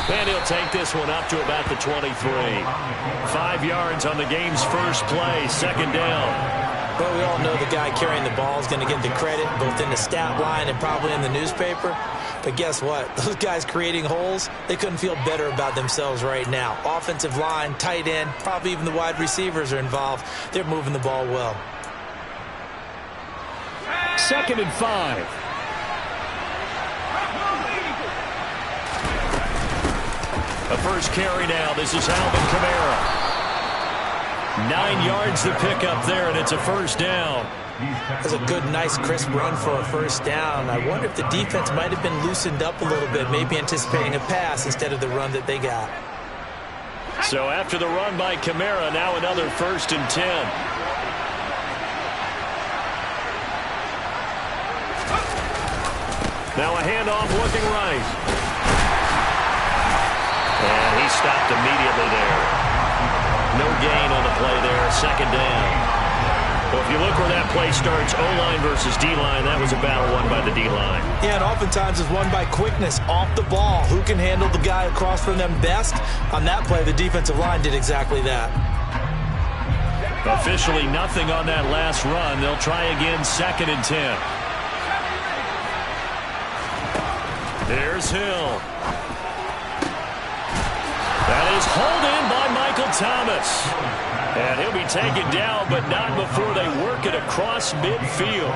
And he'll take this one up to about the 23. 5 yards on the game's first play, second down. Well, we all know the guy carrying the ball is going to get the credit both in the stat line and probably in the newspaper. But guess what? Those guys creating holes, they couldn't feel better about themselves right now. Offensive line, tight end, probably even the wide receivers are involved. They're moving the ball well. 2nd and 5. The first carry now. This is Alvin Kamara. 9 yards to pick up there, and it's a first down. That's a good, nice, crisp run for a first down. I wonder if the defense might have been loosened up a little bit, maybe anticipating a pass instead of the run that they got. So after the run by Kamara, now another 1st and 10. Now a handoff looking right. And he stopped immediately there. No gain on the play there, second down. Well, if you look where that play starts, O-line versus D-line, that was a battle won by the D-line. Yeah, and oftentimes it's won by quickness off the ball. Who can handle the guy across from them best? On that play, the defensive line did exactly that. Officially nothing on that last run. They'll try again, 2nd and 10. There's Hill. That is hauled in by Michael Thomas. And he'll be taken down, but not before they work it across midfield.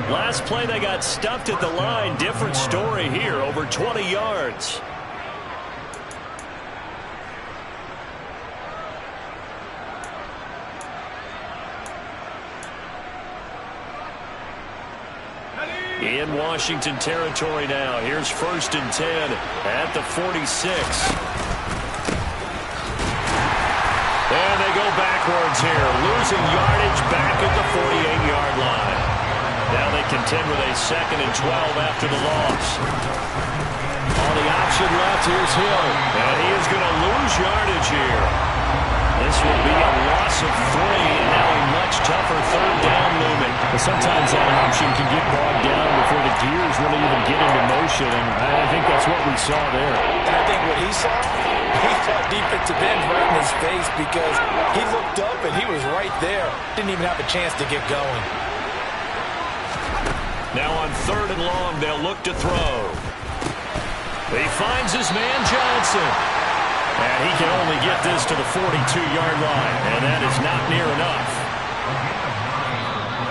Last play, they got stuffed at the line. Different story here, over 20 yards. In Washington territory now. Here's 1st and 10 at the 46. And they go backwards here, losing yardage back at the 48-yard line. Now they contend with a 2nd and 12 after the loss. On the option left, here's Hill. And he is going to lose yardage here. This will be a loss of 3, and now a much tougher 3rd down looming. But sometimes that option can get bogged down before the gears really even get into motion, and I think that's what we saw there. And I think what he saw defensive end right in his face because he looked up and he was right there. Didn't even have a chance to get going. Now on 3rd and long, they'll look to throw. He finds his man Johnson. And he can only get this to the 42-yard line, and that is not near enough.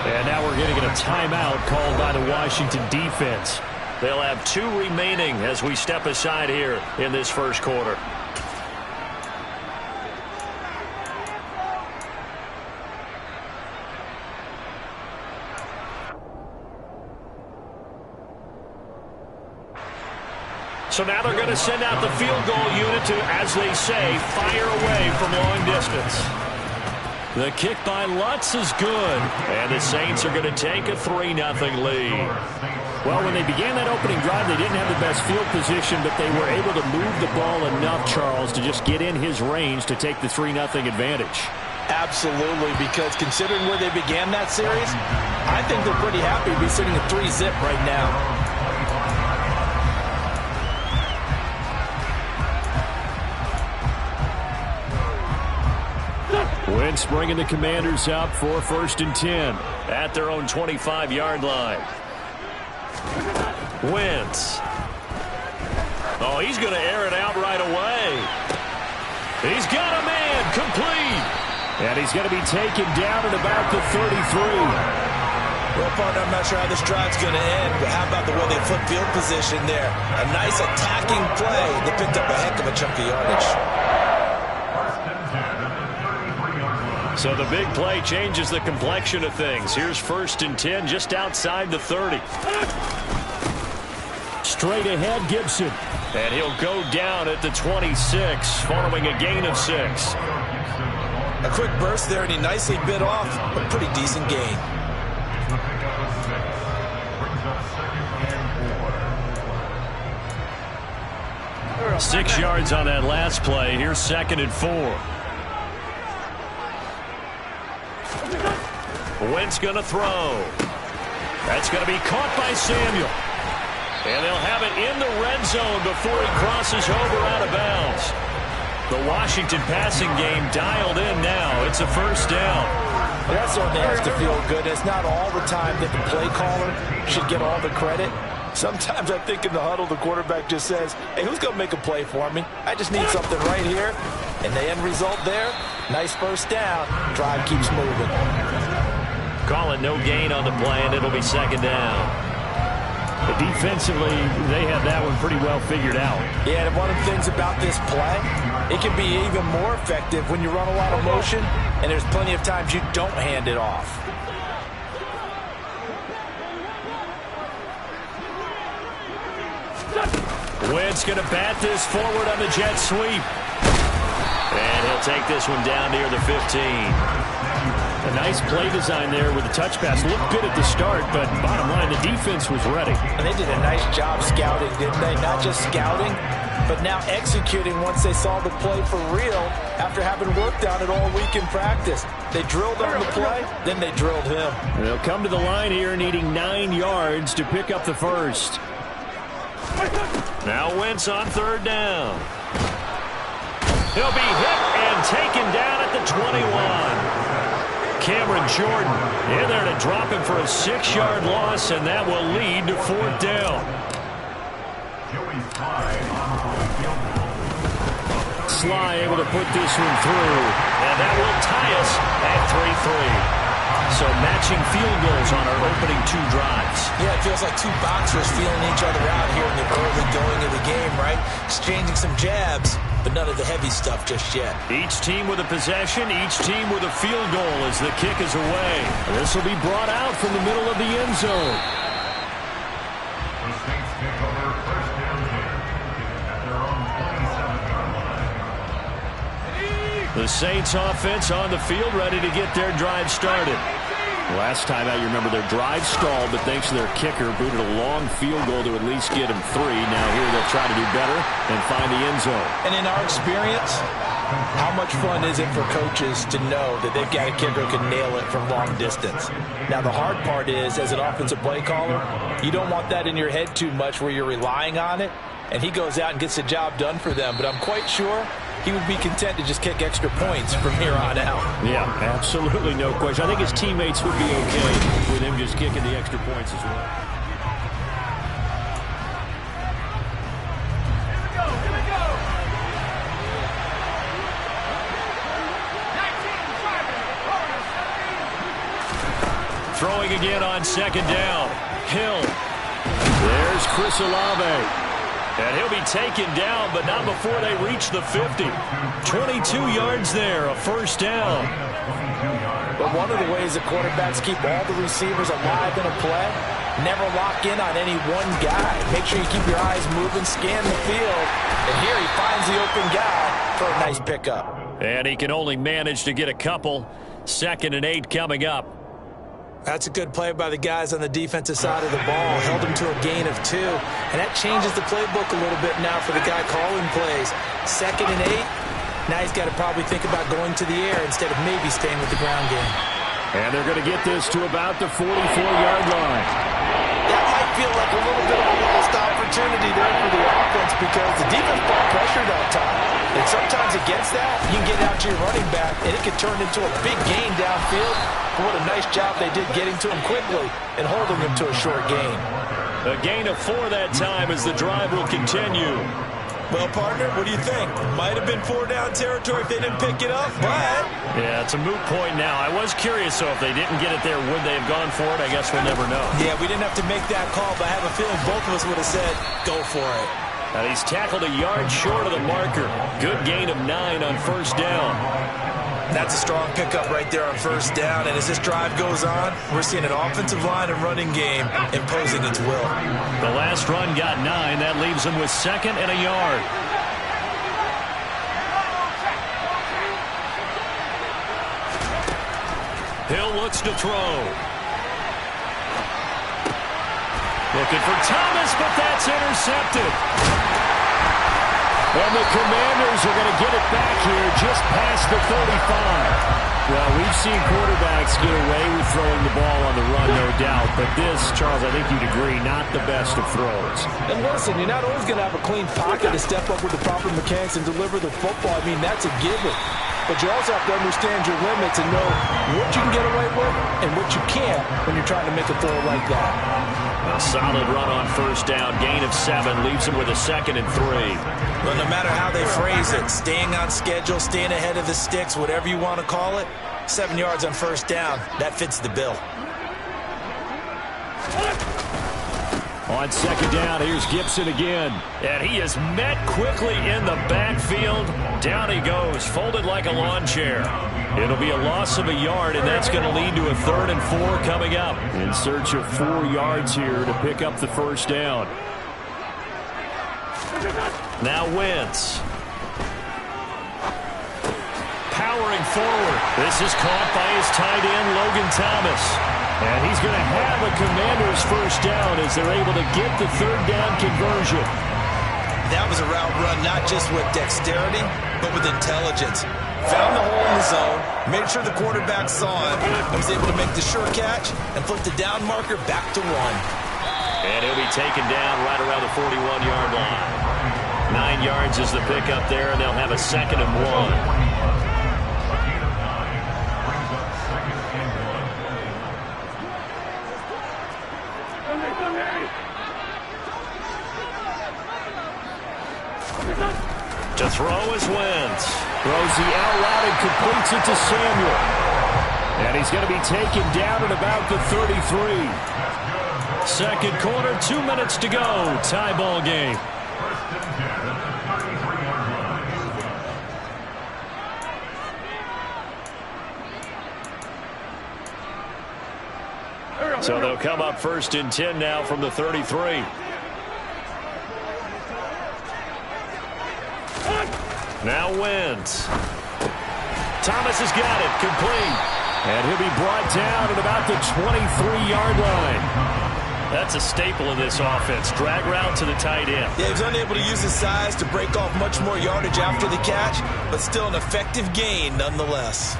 And now we're going to get a timeout called by the Washington defense. They'll have 2 remaining as we step aside here in this first quarter. So now they're going to send out the field goal unit to, as they say, fire away from long distance. The kick by Lutz is good. And the Saints are going to take a 3-0 lead. Well, when they began that opening drive, they didn't have the best field position, but they were able to move the ball enough, Charles, to just get in his range to take the 3-0 advantage. Absolutely, because considering where they began that series, I think they're pretty happy to be sitting at 3-zip right now. Wentz bringing the Commanders up for 1st and 10. At their own 25-yard line. Wentz. Oh, he's going to air it out right away. He's got a man complete. And he's going to be taken down at about the 33. Well, partner, I'm not sure how this drive's going to end, but how about the way they flip field position there? A nice attacking play. They picked up a heck of a chunk of yardage. So the big play changes the complexion of things. Here's 1st and 10 just outside the 30. Straight ahead, Gibson. And he'll go down at the 26 following a gain of 6. A quick burst there, and he nicely bit off a pretty decent gain. Six yards on that last play. Here's 2nd and 4. Wentz going to throw. That's going to be caught by Samuel. And they'll have it in the red zone before he crosses over out of bounds. The Washington passing game dialed in now. It's a first down. That certainly has to feel good. It's not all the time that the play caller should get all the credit. Sometimes I think in the huddle, the quarterback just says, hey, who's going to make a play for me? I just need something right here. And the end result there, nice first down. Drive keeps moving. Calling no gain on the play, and it'll be second down. But defensively, they have that one pretty well figured out. Yeah, and one of the things about this play, it can be even more effective when you run a lot of motion, and there's plenty of times you don't hand it off. Wentz going to bat this forward on the jet sweep. And he'll take this one down near the 15. A nice play design there with the touch pass. Looked good at the start, but bottom line, the defense was ready. And they did a nice job scouting, didn't they? Not just scouting, but now executing once they saw the play for real after having worked on it all week in practice. They drilled on the play, then they drilled him. They'll come to the line here needing 9 yards to pick up the first. Now Wentz on third down. He'll be hit and taken down at the 21. Cameron Jordan in there to drop him for a 6-yard loss, and that will lead to fourth down. Sly able to put this one through. And that will tie us at 3-3. So matching field goals on our opening 2 drives. Yeah, it feels like 2 boxers feeling each other out here in the early going of the game, right? Exchanging some jabs, but none of the heavy stuff just yet. Each team with a possession, each team with a field goal as the kick is away. This will be brought out from the middle of the end zone. The Saints offense on the field ready to get their drive started. Last time out, you remember their drive stalled, but thanks to their kicker, booted a long field goal to at least get him 3. Now here they'll try to do better and find the end zone. And in our experience, how much fun is it for coaches to know that they've got a kicker who can nail it from long distance? Now, the hard part is, as an offensive play caller, you don't want that in your head too much where you're relying on it, and he goes out and gets the job done for them. But I'm quite sure he would be content to just kick extra points from here on out. Yeah, absolutely no question. I think his teammates would be okay with him just kicking the extra points as well. Throwing again on second down. Hill. There's Chris Olave. And he'll be taken down, but not before they reach the 50. 22 yards there, a first down. But one of the ways the quarterbacks keep all the receivers alive in a play, never lock in on any one guy. Make sure you keep your eyes moving, scan the field. And here he finds the open guy for a nice pickup. And he can only manage to get a couple. 2nd and 8 coming up. That's a good play by the guys on the defensive side of the ball. Held him to a gain of 2. And that changes the playbook a little bit now for the guy calling plays. 2nd and 8. Now he's got to probably think about going to the air instead of maybe staying with the ground game. And they're going to get this to about the 44-yard line. That might feel like a little bit of a lost opportunity there for the offense because the defense ball pressure that time. And sometimes against that, you can get out to your running back, and it can turn into a big gain downfield. What a nice job they did getting to him quickly and holding him to a short gain. A gain of 4 that time as the drive will continue. Well, partner, what do you think? Might have been 4-down territory if they didn't pick it up, but... Yeah, it's a moot point now. I was curious, so if they didn't get it there, would they have gone for it? I guess we'll never know. Yeah, we didn't have to make that call, but I have a feeling both of us would have said, go for it. And he's tackled a yard short of the marker. Good gain of 9 on first down. That's a strong pickup right there on first down. And as this drive goes on, we're seeing an offensive line and running game imposing its will. The last run got 9. That leaves him with 2nd and a yard. Hill looks to throw. Looking for Thomas, but that's intercepted. And the Commanders are going to get it back here just past the 35. Well, we've seen quarterbacks get away with throwing the ball on the run, no doubt. But this, Charles, I think you'd agree, not the best of throws. And listen, you're not always going to have a clean pocket to step up with the proper mechanics and deliver the football. I mean, that's a given. But you also have to understand your limits and know what you can get away with and what you can't when you're trying to make a throw like that. A solid run on first down. Gain of 7 leaves him with a 2nd and 3. Well, no matter how they phrase it, staying on schedule, staying ahead of the sticks, whatever you want to call it, 7 yards on first down, that fits the bill. On second down, here's Gibson again. And he is met quickly in the backfield. Down he goes, folded like a lawn chair. It'll be a loss of a yard, and that's going to lead to a 3rd and 4 coming up. In search of 4 yards here to pick up the first down. Now Wentz. Powering forward. This is caught by his tight end, Logan Thomas. And he's going to have a Commander's first down as they're able to get the 3rd down conversion. That was a route run not just with dexterity, but with intelligence. Found the hole in the zone, made sure the quarterback saw it, and was able to make the sure catch and flip the down marker back to 1. And he'll be taken down right around the 41-yard line. 9 yards is the pickup there, and they'll have a 2nd and 1. To throw is Wentz. Throws the out route and completes it to Samuel. And he's going to be taken down at about the 33. Second quarter, 2 minutes to go. Tie ball game. So they'll come up 1st and 10 now from the 33. Now Wentz. Thomas has got it. Complete. And he'll be brought down at about the 23-yard line. That's a staple in this offense. Drag route to the tight end. Yeah, he was unable to use his size to break off much more yardage after the catch, but still an effective gain nonetheless.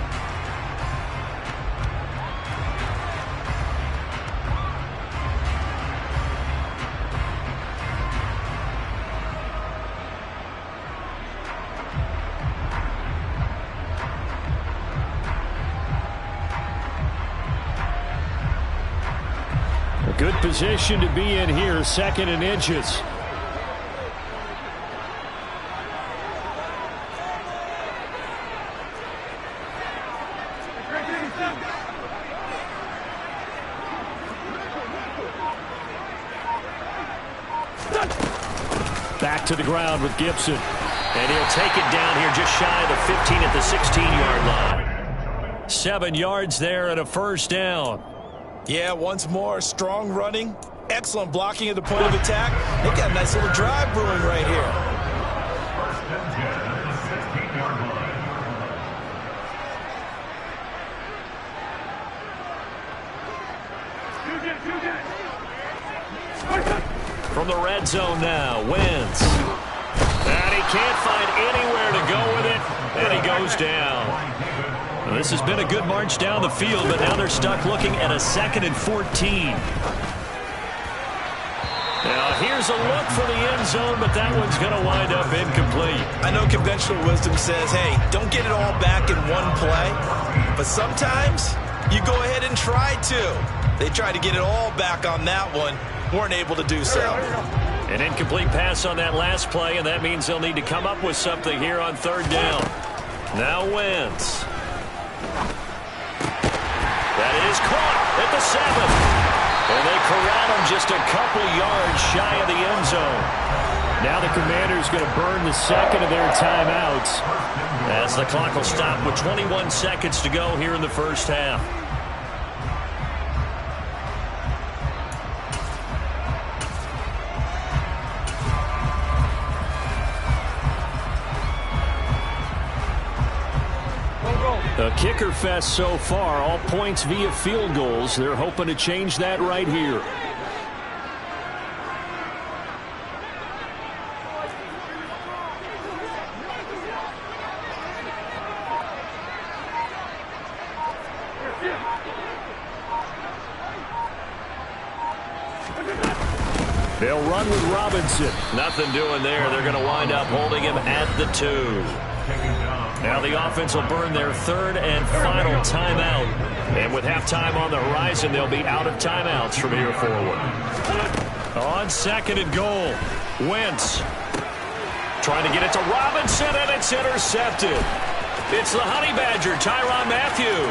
Good position to be in here, 2nd and inches. Back to the ground with Gibson. And he'll take it down here just shy of the 15 at the 16-yard line. 7 yards there and a first down. Yeah, once more, strong running, excellent blocking at the point of attack. They got a nice little drive brewing right here. From the red zone now, Wentz. And he can't find anywhere to go with it, and he goes down. Well, this has been a good march down the field, but now they're stuck looking at a 2nd and 14. Now, here's a look for the end zone, but that one's going to wind up incomplete. I know conventional wisdom says, hey, don't get it all back in one play. But sometimes you go ahead and try to. They tried to get it all back on that one, weren't able to do so. An incomplete pass on that last play, and that means they'll need to come up with something here on 3rd down. Now Wentz. That is caught at the 7. And they corral him just a couple yards shy of the end zone. Now the Commanders going to burn the 2nd of their timeouts. As the clock will stop with 21 seconds to go here in the first half. A kicker fest so far, all points via field goals. They're hoping to change that right here. They'll run with Robinson. Nothing doing there. They're going to wind up holding him at the 2. Now the offense will burn their third and final timeout. And with halftime on the horizon, they'll be out of timeouts from here forward. On 2nd and goal, Wentz trying to get it to Robinson, and it's intercepted. It's the Honey Badger, Tyrann Mathieu.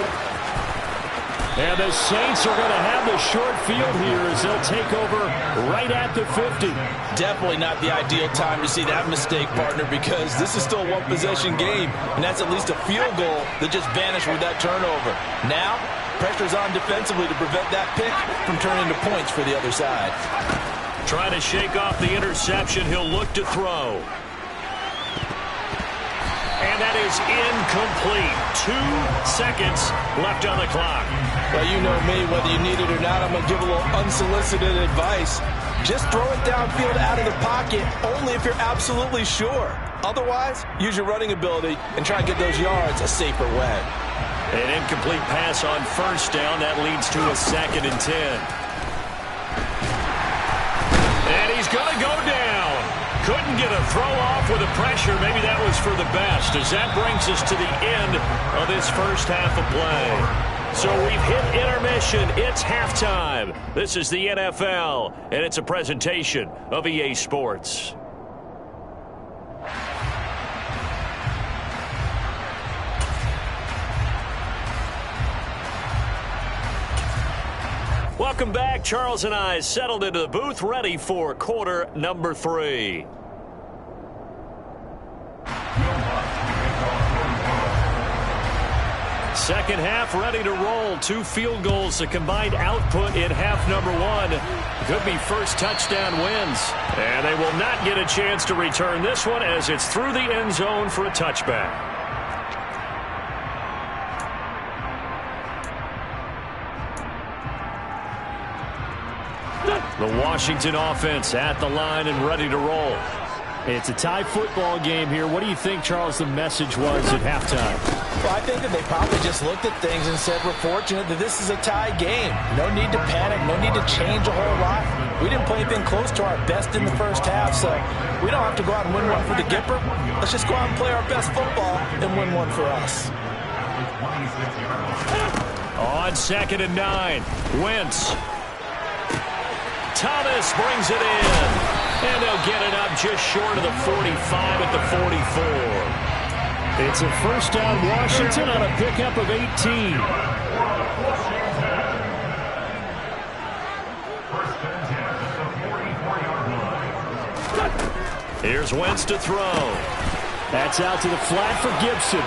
And the Saints are going to have the short field here as they'll take over right at the 50. Definitely not the ideal time to see that mistake, partner, because this is still a one-possession game, and that's at least a field goal that just vanished with that turnover. Now, pressure's on defensively to prevent that pick from turning to points for the other side. Trying to shake off the interception. He'll look to throw. And that is incomplete. 2 seconds left on the clock. Well, you know me, whether you need it or not, I'm going to give a little unsolicited advice. Just throw it downfield out of the pocket, only if you're absolutely sure. Otherwise, use your running ability and try and get those yards a safer way. An incomplete pass on 1st down. That leads to a 2nd and 10. And he's going to go down. Couldn't get a throw off with the pressure. Maybe that was for the best, as that brings us to the end of this first half of play. So we've hit intermission. It's halftime. This is the NFL, and it's a presentation of EA Sports. Welcome back. Charles and I settled into the booth, ready for quarter number 3. Second half ready to roll. 2 field goals, the combined output in half number 1. Could be first touchdown wins. And they will not get a chance to return this one as it's through the end zone for a touchback. The Washington offense at the line and ready to roll. It's a tie football game here. What do you think, Charles, the message was at halftime? Well, I think that they probably just looked at things and said, we're fortunate that this is a tie game. No need to panic. No need to change a whole lot. We didn't play anything close to our best in the first half, so we don't have to go out and win one for the Gipper. Let's just go out and play our best football and win one for us. On 2nd and 9, Wentz. Thomas brings it in. And they'll get it up just short of the 45 at the 44. It's a first down Washington on a pickup of 18. Here's Wentz to throw. That's out to the flat for Gibson.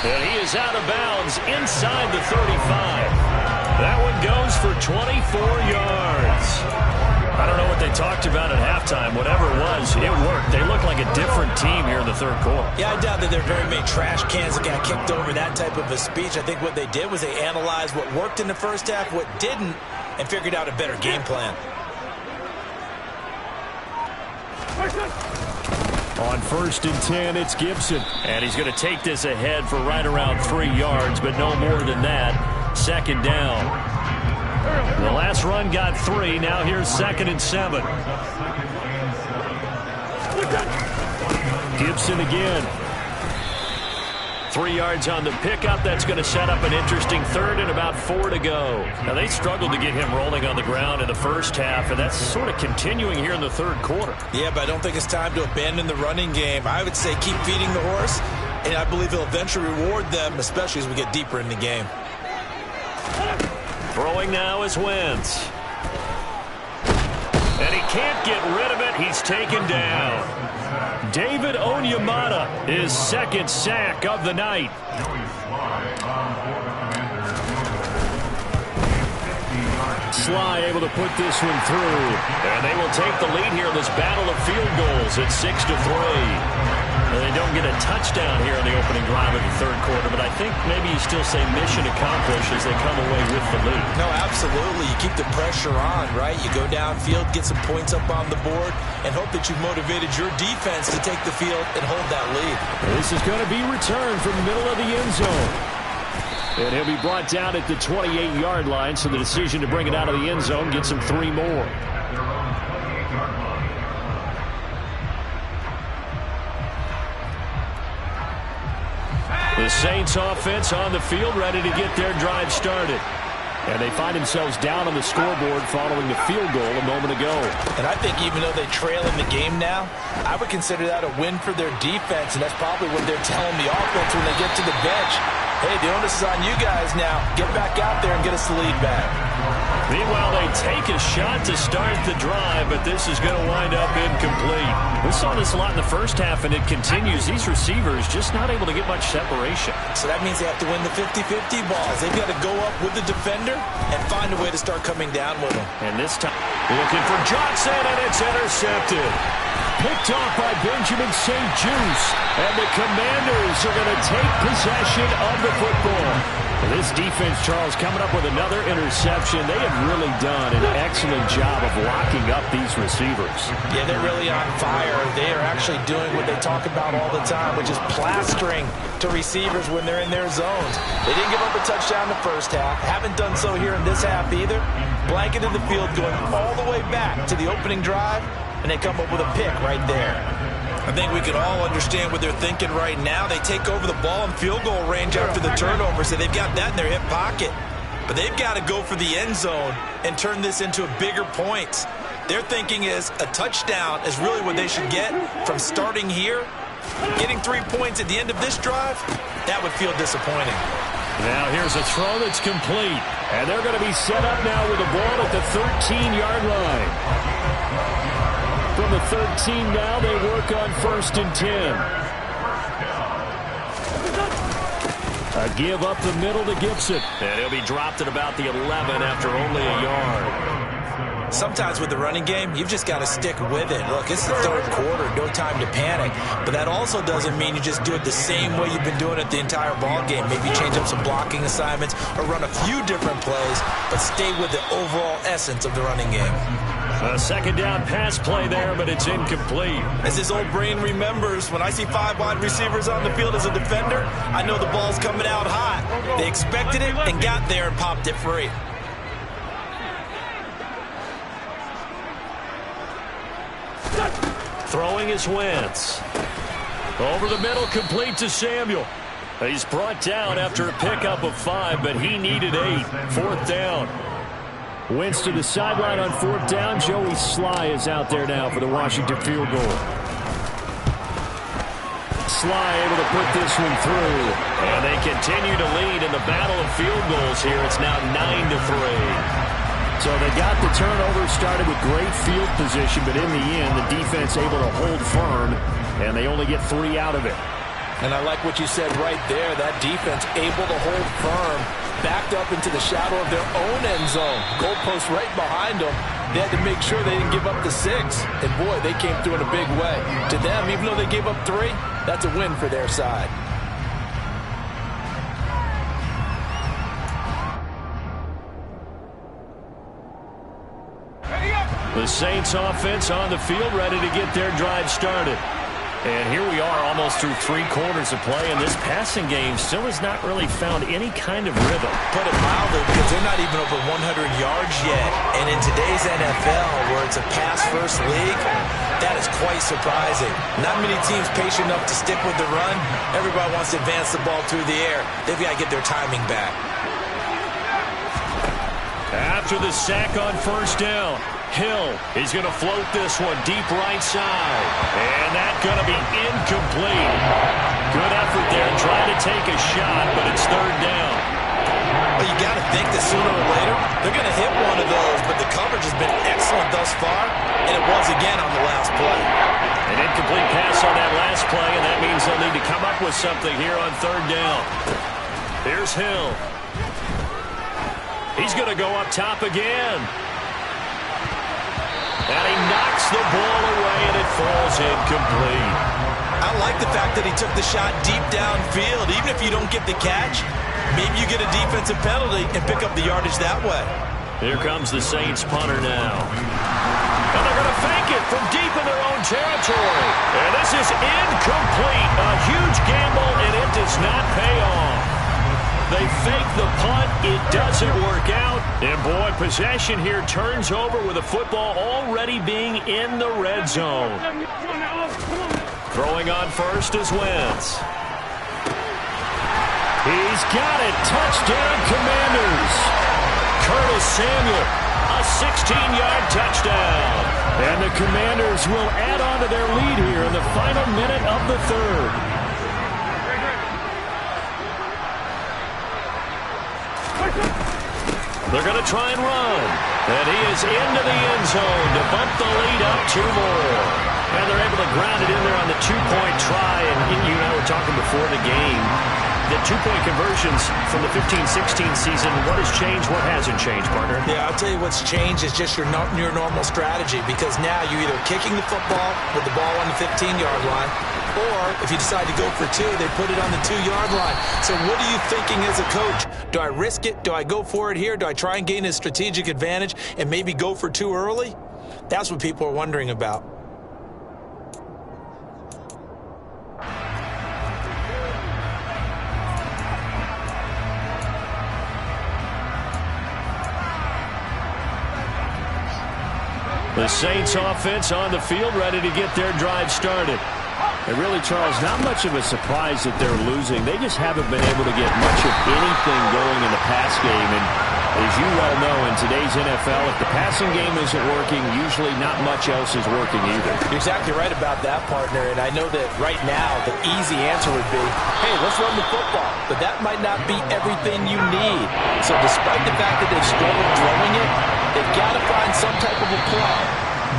And he is out of bounds inside the 35. That one goes for 24 yards. I don't know what they talked about at halftime. Whatever it was, it worked. They look like a different team here in the third quarter. Yeah, I doubt that there are very many trash cans that got kicked over that type of a speech. I think what they did was they analyzed what worked in the first half, what didn't, and figured out a better game plan. On 1st and 10, it's Gibson. And he's going to take this ahead for right around 3 yards, but no more than that. 2nd down. The last run got 3. Now here's 2nd and 7. Gibson again. 3 yards on the pickup. That's going to set up an interesting 3rd and about 4 to go. Now, they struggled to get him rolling on the ground in the first half, and that's sort of continuing here in the third quarter. Yeah, but I don't think it's time to abandon the running game. I would say keep feeding the horse, and I believe he'll eventually reward them, especially as we get deeper in the game. Throwing now is Wentz. And he can't get rid of it. He's taken down. David Onyemata, his 2nd sack of the night. Sly able to put this one through. And they will take the lead here in this battle of field goals at 6-3. And they don't get a touchdown here in the opening drive of the third quarter, but I think maybe you still say mission accomplished as they come away with the lead. No, absolutely. You keep the pressure on, right? You go downfield, get some points up on the board, and hope that you've motivated your defense to take the field and hold that lead. This is going to be returned from the middle of the end zone. And he'll be brought down at the 28-yard line, so the decision to bring it out of the end zone gets him 3 more. The Saints offense on the field, ready to get their drive started. And they find themselves down on the scoreboard following the field goal a moment ago. And I think even though they trail in the game now, I would consider that a win for their defense, and that's probably what they're telling the offense when they get to the bench. Hey, the onus is on you guys now. Get back out there and get us the lead back. Meanwhile, they take a shot to start the drive, but this is going to wind up incomplete. We saw this a lot in the first half, and it continues. These receivers just not able to get much separation. So that means they have to win the 50-50 balls. They've got to go up with the defender and find a way to start coming down with them. And this time, looking for Johnson, and it's intercepted. Picked off by Benjamin St. Juice, and the Commanders are going to take possession of the football. This defense, Charles, coming up with another interception. They have really done an excellent job of locking up these receivers. Yeah, they're really on fire. They are actually doing what they talk about all the time, which is plastering to receivers when they're in their zones. They didn't give up a touchdown the first half. Haven't done so here in this half either. Blanketed the field going all the way back to the opening drive, and they come up with a pick right there. I think we can all understand what they're thinking right now. They take over the ball in field goal range after the turnover, so they've got that in their hip pocket. But they've got to go for the end zone and turn this into a bigger points. Their thinking is a touchdown is really what they should get from starting here. Getting 3 points at the end of this drive, that would feel disappointing. Now here's a throw that's complete. And they're going to be set up now with the ball at the 13-yard line. From the 13 now, they work on 1st and 10. A give up the middle to Gibson. And he'll be dropped at about the 11 after only a yard. Sometimes with the running game, you've just got to stick with it. Look, it's the third quarter, no time to panic. But that also doesn't mean you just do it the same way you've been doing it the entire ball game. Maybe change up some blocking assignments or run a few different plays, but stay with the overall essence of the running game. A second down pass play there, but it's incomplete. As his old brain remembers, when I see 5 wide receivers on the field as a defender, I know the ball's coming out hot. They expected it and got there and popped it free. Throwing is Wentz. Over the middle, complete to Samuel. He's brought down after a pickup of 5, but he needed 8. 4th down. Wentz to the sideline on 4th down. Joey Sly is out there now for the Washington field goal. Sly able to put this one through. And they continue to lead in the battle of field goals here. It's now 9-3. So they got the turnover started with great field position, but in the end, the defense able to hold firm, and they only get 3 out of it. And I like what you said right there. That defense able to hold firm, backed up into the shadow of their own end zone. Goalpost right behind them. They had to make sure they didn't give up the 6. And, boy, they came through in a big way. To them, even though they gave up 3, that's a win for their side. The Saints offense on the field, ready to get their drive started. And here we are almost through 3 quarters of play, and this passing game still has not really found any kind of rhythm. Put it mildly, because they're not even over 100 yards yet. And in today's NFL, where it's a pass-first league, that is quite surprising. Not many teams patient enough to stick with the run. Everybody wants to advance the ball through the air. They've got to get their timing back. After the sack on 1st down, Hill is going to float this one deep right side. And that's going to be incomplete. Good effort there trying to take a shot, but it's 3rd down. Well, you got to think that sooner or later they're going to hit one of those, but the coverage has been excellent thus far, and it was again on the last play. An incomplete pass on that last play, and that means they'll need to come up with something here on 3rd down. Here's Hill. He's going to go up top again. And he knocks the ball away, and it falls incomplete. I like the fact that he took the shot deep downfield. Even if you don't get the catch, maybe you get a defensive penalty and pick up the yardage that way. Here comes the Saints punter now. And they're going to fake it from deep in their own territory. And this is incomplete. A huge gamble, and it does not pay off. They fake the punt. It doesn't work out. And, boy, possession here turns over with the football already being in the red zone. Throwing on 1st is Wentz. He's got it. Touchdown, Commanders. Curtis Samuel, a 16-yard touchdown. And the Commanders will add on to their lead here in the final minute of the third. They're going to try and run. And he is into the end zone to bump the lead up 2 more. And they're able to ground it in there on the 2-point try. And you and I were talking before the game. The 2-point conversions from the 15-16 season, what has changed, what hasn't changed, partner? Yeah, I'll tell you what's changed is just your normal strategy, because now you're either kicking the football with the ball on the 15-yard line, or if you decide to go for 2, they put it on the 2-yard line. So what are you thinking as a coach? Do I risk it? Do I go for it here? Do I try and gain a strategic advantage and maybe go for 2 early? That's what people are wondering about. The Saints offense on the field, ready to get their drive started. And really, Charles, not much of a surprise that they're losing. They just haven't been able to get much of anything going in the pass game. And as you well know, in today's NFL, if the passing game isn't working, usually not much else is working either. You're exactly right about that, partner. And I know that right now the easy answer would be, hey, let's run the football. But that might not be everything you need. So despite the fact that they've struggled throwing it, they've got to find some type of a play,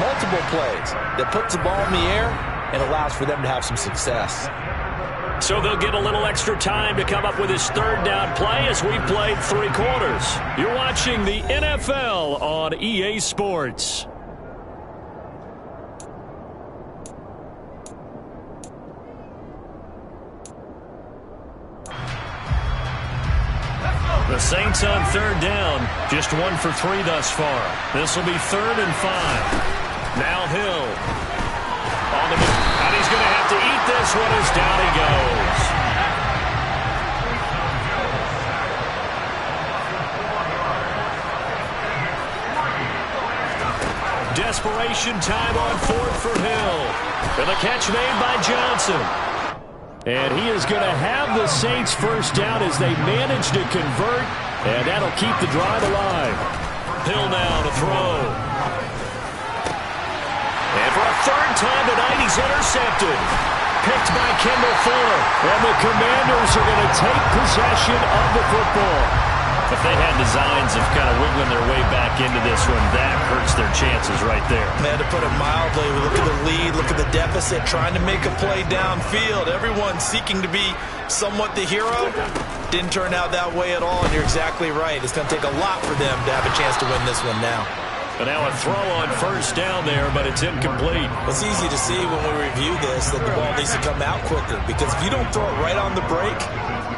multiple plays, that puts the ball in the air and allows for them to have some success. So they'll get a little extra time to come up with his 3rd down play as we've played 3 quarters. You're watching the NFL on EA Sports. The Saints on 3rd down, just 1 for 3 thus far. This will be 3rd and 5. Now Hill. On the move, and he's going to have to eat this one as down he goes. Desperation time on 4th for Hill. And the catch made by Johnson. And he is going to have the Saints first down as they manage to convert, and that'll keep the drive alive. Hill now to throw. And for a 3rd time tonight, he's intercepted. Picked by Kendall Fuller. And the Commanders are going to take possession of the football. If they had designs of kind of wiggling their way back into this one, that hurts their chances right there. Man, to put it mildly, look at the lead, look at the deficit, trying to make a play downfield. Everyone seeking to be somewhat the hero. Didn't turn out that way at all, and you're exactly right. It's going to take a lot for them to have a chance to win this one now. And now a throw on 1st down there, but it's incomplete. It's easy to see when we review this that the ball needs to come out quicker, because if you don't throw it right on the break,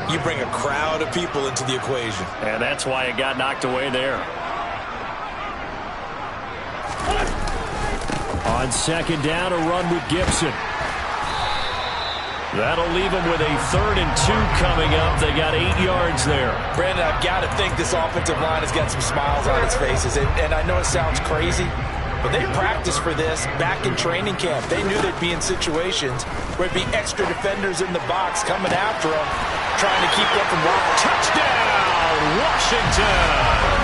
you bring a crowd of people into the equation. And that's why it got knocked away there. On 2nd down, a run with Gibson. That'll leave them with a 3rd and 2 coming up. They got 8 yards there. Brandon, I've got to think this offensive line has got some smiles on its faces. And I know it sounds crazy, but they practiced for this back in training camp. They knew they'd be in situations where there'd be extra defenders in the box coming after them, trying to keep them from running. Touchdown, Washington!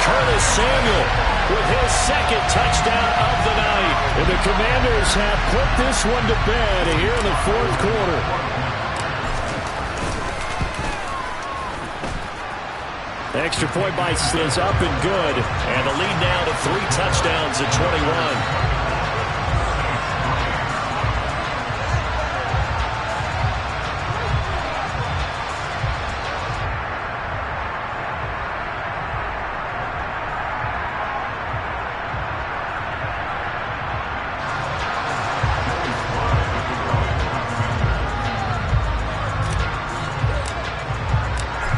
Curtis Samuel with his 2nd touchdown of the night. And the Commanders have put this one to bed here in the 4th quarter. Extra point by is up and good. And the lead now to 3 touchdowns at 21.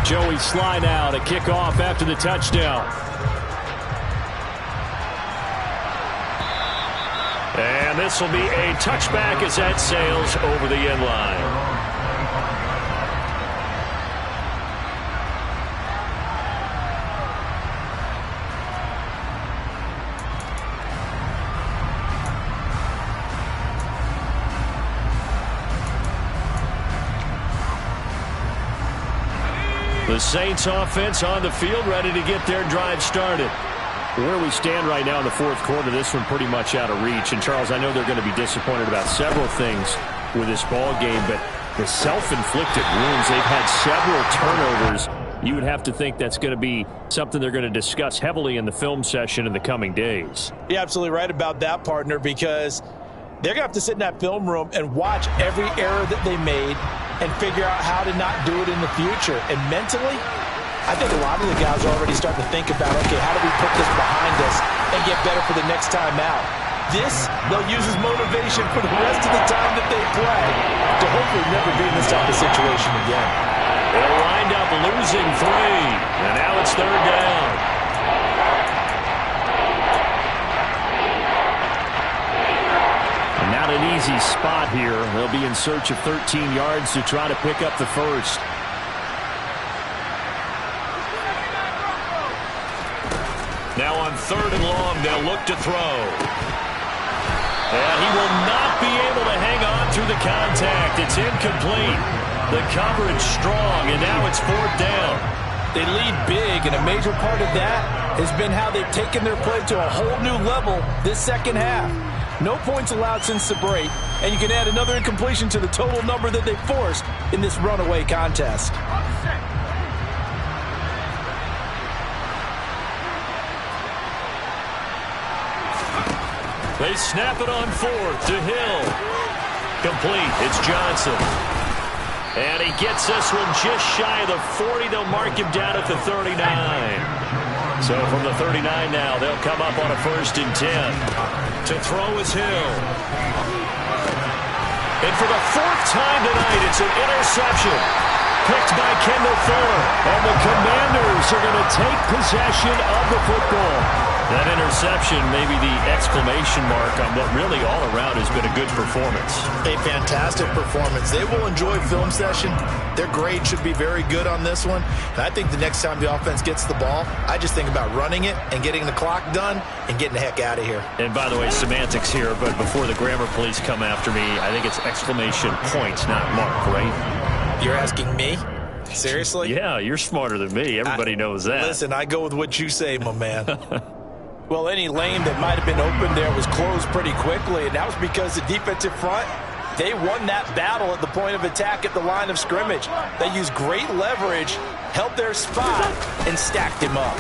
Joey Sly now to kick off after the touchdown. And this will be a touchback as that sails over the end line. The Saints offense on the field, ready to get their drive started. Where we stand right now in the fourth quarter, this one pretty much out of reach. And, Charles, I know they're going to be disappointed about several things with this ball game, but the self-inflicted wounds, they've had several turnovers. You would have to think that's going to be something they're going to discuss heavily in the film session in the coming days. You're absolutely right about that, partner, because they're going to have to sit in that film room and watch every error that they made and figure out how to not do it in the future. And mentally, I think a lot of the guys are already starting to think about, okay, how do we put this behind us and get better for the next time out? This, they'll use as motivation for the rest of the time that they play to hopefully never be in this type of situation again. They'll wind up losing 3, and now it's third down. Not an easy spot here. They'll be in search of 13 yards to try to pick up the first. Now on third and long, they'll look to throw. And he will not be able to hang on through the contact. It's incomplete. The coverage strong, and now it's fourth down. They lead big, and a major part of that has been how they've taken their play to a whole new level this second half. No points allowed since the break, and you can add another incompletion to the total number that they forced in this runaway contest. They snap it on fourth to Hill. Complete. It's Johnson. And he gets this one just shy of the 40. They'll mark him down at the 39. So from the 39 now, they'll come up on a 1st and 10. To throw is Hill. And for the 4th time tonight, it's an interception. Picked by Kendall Fuller. And the Commanders are going to take possession of the football. That interception may be the exclamation mark on what really all around has been a good performance. A fantastic performance. They will enjoy film session. Their grade should be very good on this one. And I think the next time the offense gets the ball, I just think about running it and getting the clock done and getting the heck out of here. And by the way, semantics here, but before the grammar police come after me, I think it's exclamation points, not mark, right? You're asking me? Seriously? Yeah, you're smarter than me. Everybody knows that. Listen, I go with what you say, my man. Well, any lane that might have been open there was closed pretty quickly, and that was because the defensive front, they won that battle at the point of attack at the line of scrimmage. They used great leverage, held their spot, and stacked him up.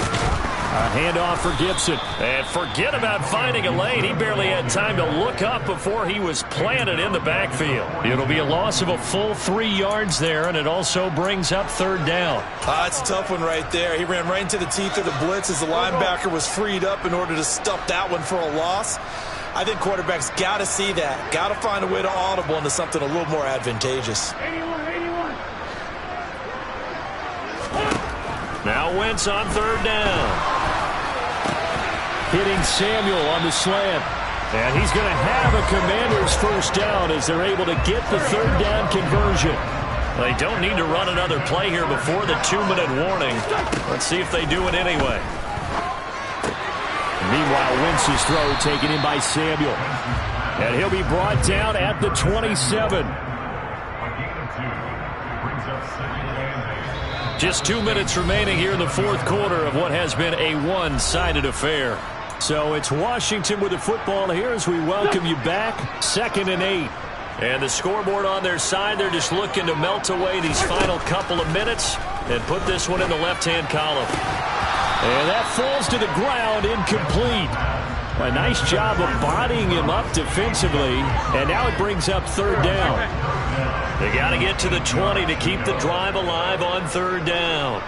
A handoff for Gibson. And forget about finding a lane. He barely had time to look up before he was planted in the backfield. It'll be a loss of a full 3 yards there, and it also brings up third down. It's a tough one right there. He ran right into the teeth of the blitz as the linebacker was freed up in order to stuff that one for a loss. I think quarterbacks got to see that. Got to find a way to audible into something a little more advantageous. Now Wentz on third down. Hitting Samuel on the slant. And he's going to have a Commanders first down as they're able to get the third down conversion. They don't need to run another play here before the 2-minute warning. Let's see if they do it anyway. Meanwhile, Wentz's throw taken in by Samuel. And he'll be brought down at the 27. Just 2 minutes remaining here in the fourth quarter of what has been a one-sided affair. So it's Washington with the football here as we welcome you back. 2nd and 8. And the scoreboard on their side, they're just looking to melt away these final couple of minutes and put this one in the left-hand column. And that falls to the ground, incomplete. A nice job of bodying him up defensively. And now it brings up third down. They got to get to the 20 to keep the drive alive on third down.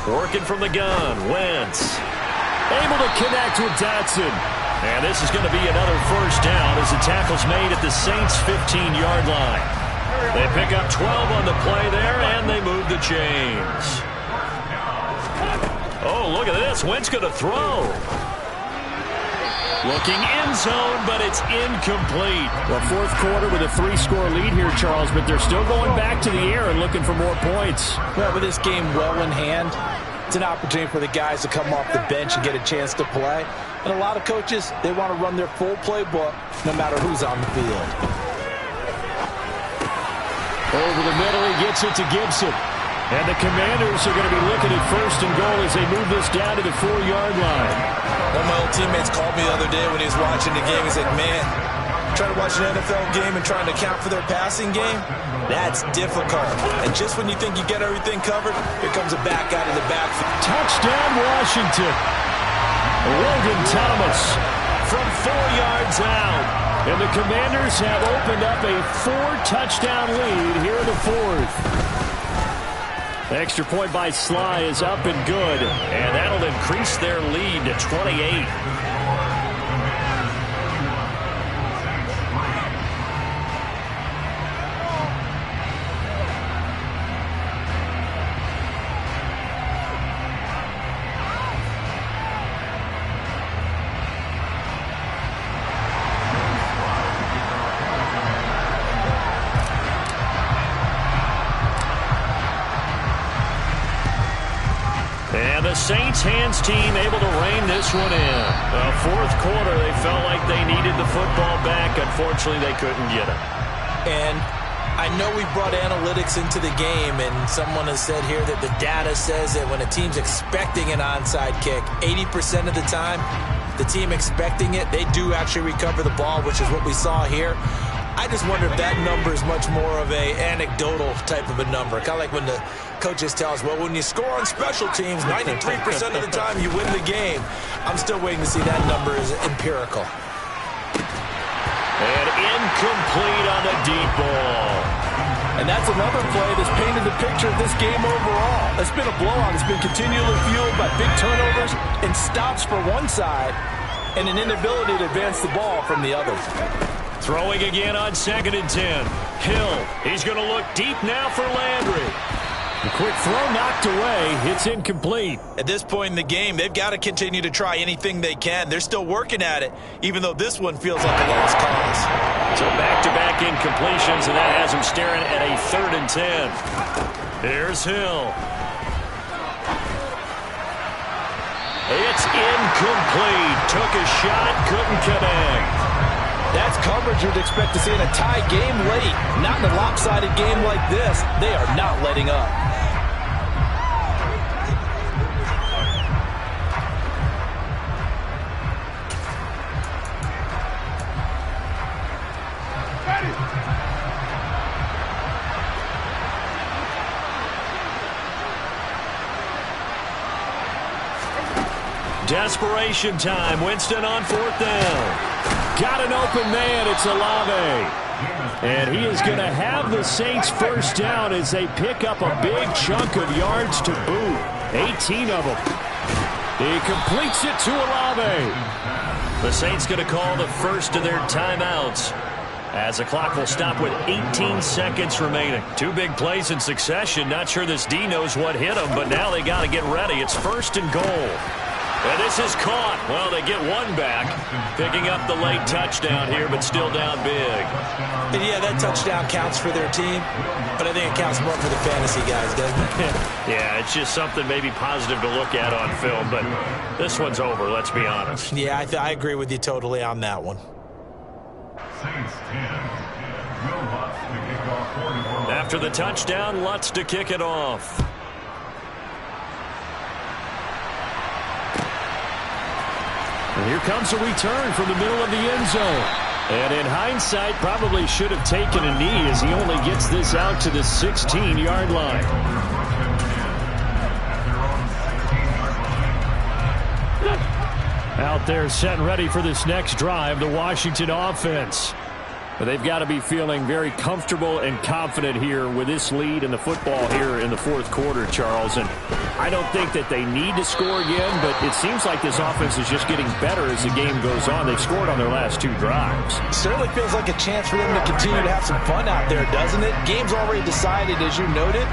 Working from the gun, Wentz. Able to connect with Dotson. And this is going to be another first down as the tackle's made at the Saints' 15-yard line. They pick up 12 on the play there, and they move the chains. Oh, look at this. Wentz going to throw. Looking end zone, but it's incomplete. Well, fourth quarter with a 3-score lead here, Charles, but they're still going back to the air and looking for more points. Well, with this game well in hand, it's an opportunity for the guys to come off the bench and get a chance to play. And a lot of coaches, they want to run their full playbook no matter who's on the field. Over the middle, he gets it to Gibson. And the Commanders are going to be looking at 1st and goal as they move this down to the 4-yard line. One of my old teammates called me the other day when he was watching the game. He's like, man, trying to watch an NFL game and trying to account for their passing game, that's difficult. And just when you think you get everything covered, here comes a back out of the backfield. Touchdown, Washington. Logan Thomas from 4 yards out. And the Commanders have opened up a 4-touchdown lead here in the 4th. Extra point by Sly is up and good. And that'll increase their lead to 28. And the Saints hands team able to rein this one in. Fourth quarter, they felt like they needed the football back. Unfortunately, they couldn't get it. And I know we brought analytics into the game, and someone has said here that the data says that when a team's expecting an onside kick, 80% of the time, the team expecting it, they do actually recover the ball, which is what we saw here. I just wonder if that number is much more of a anecdotal type of a number. Kind of like when the coaches tell us, well, when you score on special teams, 93% of the time you win the game. I'm still waiting to see that number is empirical. And incomplete on the deep ball. And that's another play that's painted the picture of this game overall. It's been a blowout. It's been continually fueled by big turnovers and stops for one side and an inability to advance the ball from the other. Throwing again on 2nd and 10. Hill, he's going to look deep now for Landry. A quick throw knocked away. It's incomplete. At this point in the game, they've got to continue to try anything they can. They're still working at it, even though this one feels like a lost cause. So back-to-back incompletions, and that has him staring at a 3rd and 10. Here's Hill. It's incomplete. Took a shot, couldn't connect. That's coverage you'd expect to see in a tie game late. Not in a lopsided game like this. They are not letting up. Desperation time. Winston on 4th down. Got an open man. It's Olave. And he is going to have the Saints first down as they pick up a big chunk of yards to boot. 18 of them. He completes it to Olave. The Saints going to call the first of their timeouts as the clock will stop with 18 seconds remaining. 2 big plays in succession. Not sure this D knows what hit them, but now they got to get ready. It's 1st and goal. And this is caught. Well, they get one back, picking up the late touchdown here, but still down big. And yeah, that touchdown counts for their team, but I think it counts more for the fantasy guys, doesn't it? Yeah, it's just something maybe positive to look at on film, but this one's over, let's be honest. Yeah, I agree with you totally on that one. After the touchdown, Lutz to kick it off. And here comes a return from the middle of the end zone. And in hindsight, probably should have taken a knee as he only gets this out to the 16-yard line. Out there set and ready for this next drive, the Washington offense. But they've got to be feeling very comfortable and confident here with this lead in the football here in the 4th quarter, Charles. And I don't think that they need to score again, but it seems like this offense is just getting better as the game goes on. They've scored on their last 2 drives. Certainly feels like a chance for them to continue to have some fun out there, doesn't it? Game's already decided, as you noted.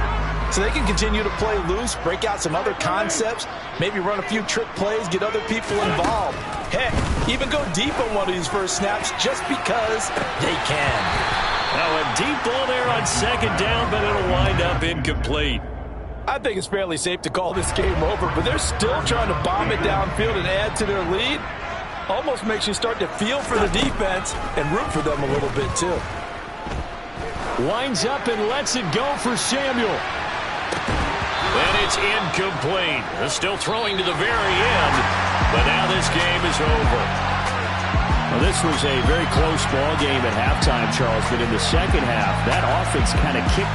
So they can continue to play loose, break out some other concepts, maybe run a few trick plays, get other people involved. Heck, even go deep on one of these first snaps just because they can. Now a deep ball there on 2nd down, but it'll wind up incomplete. I think it's fairly safe to call this game over, but they're still trying to bomb it downfield and add to their lead. Almost makes you start to feel for the defense and root for them a little bit too. Winds up and lets it go for Samuel. And it's incomplete. They're still throwing to the very end, but now this game is over. Well, this was a very close ball game at halftime, Charles, but in the second half, that offense kind of kicked